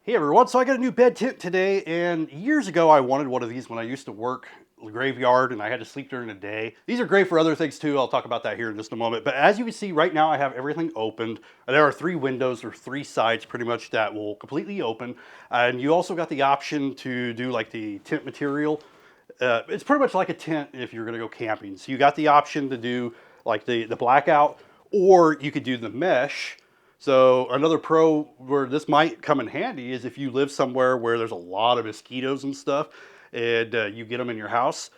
Hey everyone, so I got a new bed tent today, and years ago I wanted one of these when I used to work the graveyard and I had to sleep during the day. These are great for other things too. I'll talk about that here in just a moment. But as you can see right now, I have everything opened. There are 3 windows or 3 sides pretty much that will completely open. And you also got the option to do like the tent material. It's pretty much like a tent if you're gonna go camping. So you got the option to do like the blackout, or you could do the mesh. So another pro where this might come in handy is if you live somewhere where there's a lot of mosquitoes and stuff, and you get them in your house,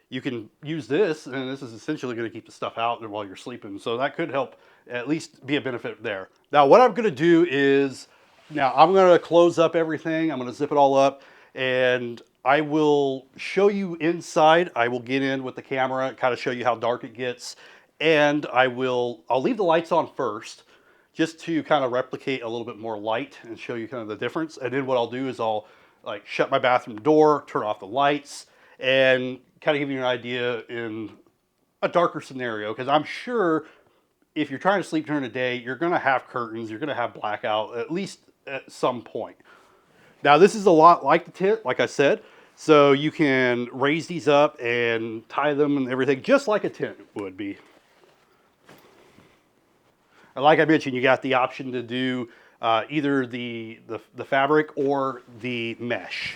you can use this, and this is essentially going to keep the stuff out there while you're sleeping. So that could help at least be a benefit there. Now what I'm going to do is, now I'm going to close up everything. I'm going to zip it all up, and I will show you inside. I will get in with the camera, kind of show you how dark it gets, and I'll leave the lights on first, just to kind of replicate a little bit more light and show you kind of the difference. And then what I'll do is I'll like shut my bathroom door, turn off the lights, and kind of give you an idea in a darker scenario. Because I'm sure if you're trying to sleep during the day, you're going to have curtains, you're going to have blackout, at least at some point. Now this is a lot like the tent, like I said. So you can raise these up and tie them and everything just like a tent would be. And like I mentioned, you got the option to do either the fabric or the mesh.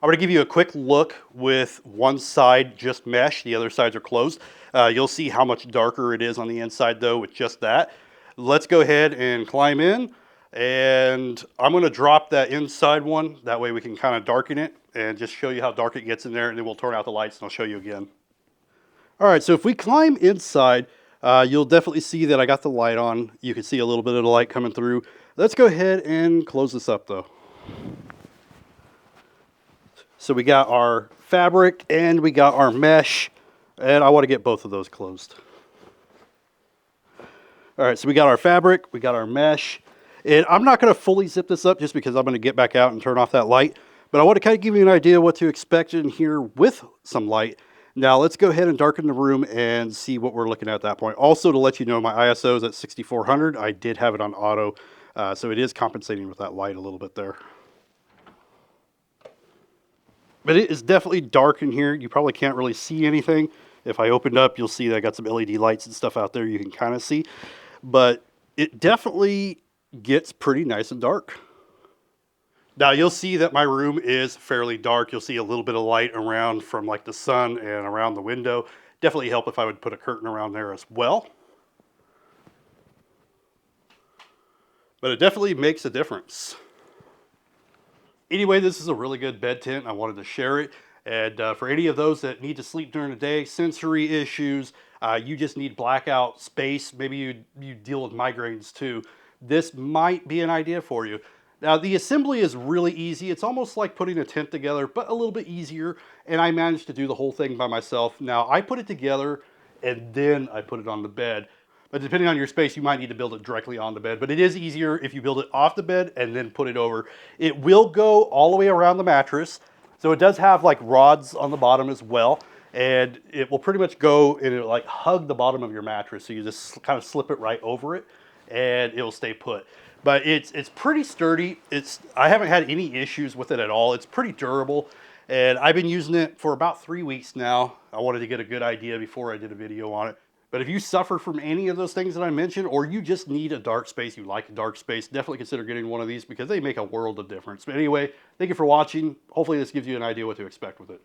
I'm going to give you a quick look with one side just mesh, the other sides are closed. You'll see how much darker it is on the inside though with just that. Let's go ahead and climb in, and I'm going to drop that inside one. That way we can kind of darken it and just show you how dark it gets in there, and then we'll turn out the lights and I'll show you again. All right, so if we climb inside, you'll definitely see that I got the light on. You can see a little bit of the light coming through. Let's go ahead and close this up though. So we got our fabric and we got our mesh, and I want to get both of those closed. All right, so we got our fabric, we got our mesh, and I'm not going to fully zip this up just because I'm going to get back out and turn off that light, but I want to kind of give you an idea what to expect in here with some light. Now let's go ahead and darken the room and see what we're looking at that point. Also, to let you know, my ISO is at 6400. I did have it on auto, so it is compensating with that light a little bit there. But it is definitely dark in here. You probably can't really see anything. If I opened up, you'll see that I got some LED lights and stuff out there you can kind of see. But it definitely gets pretty nice and dark. Now you'll see that my room is fairly dark. You'll see a little bit of light around from like the sun and around the window. Definitely help if I would put a curtain around there as well. But it definitely makes a difference. Anyway, this is a really good bed tent. I wanted to share it. And for any of those that need to sleep during the day, sensory issues, you just need blackout space, maybe you deal with migraines too, this might be an idea for you. Now the assembly is really easy. It's almost like putting a tent together, but a little bit easier. And I managed to do the whole thing by myself. Now I put it together and then I put it on the bed. But depending on your space, you might need to build it directly on the bed. But it is easier if you build it off the bed and then put it over. It will go all the way around the mattress. So it does have like rods on the bottom as well. And it will pretty much go and it'll like hug the bottom of your mattress. So you just kind of slip it right over it and it'll stay put. But it's pretty sturdy. I haven't had any issues with it at all. It's pretty durable. And I've been using it for about 3 weeks now. I wanted to get a good idea before I did a video on it. But if you suffer from any of those things that I mentioned, or you just need a dark space, you like a dark space, definitely consider getting one of these because they make a world of difference. But anyway, thank you for watching. Hopefully this gives you an idea what to expect with it.